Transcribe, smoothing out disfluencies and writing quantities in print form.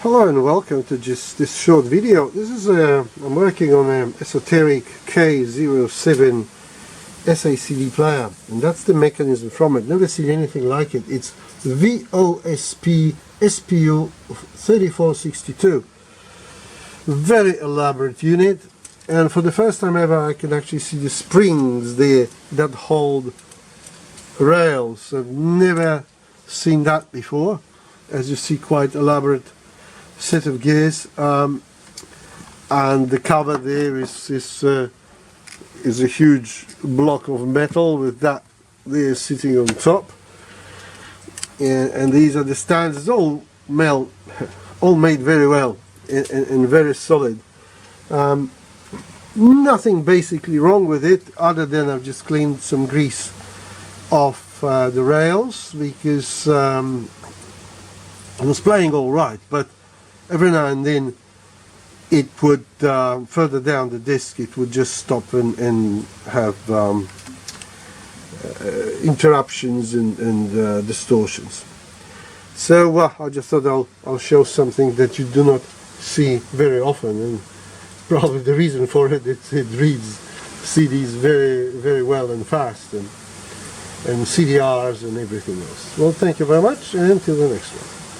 Hello and welcome to just this short video. This is I'm working on an Esoteric K07 SACD player, and that's the mechanism from it. Never seen anything like it. It's VOSP SPU3162. Very elaborate unit, and for the first time ever I can actually see the springs there that hold rails. I've never seen that before. As you see, quite elaborate set of gears, and the cover there is a huge block of metal with that there sitting on top, and these are the stands. It's all made very well and very solid. Nothing basically wrong with it, other than I've just cleaned some grease off the rails, because it was playing all right, but every now and then it would, further down the disc, it would just stop and have interruptions and distortions. So I just thought I'll show something that you do not see very often, and probably the reason for it is it reads CDs very, very well and fast, and CDRs and everything else. Well, thank you very much, and until the next one.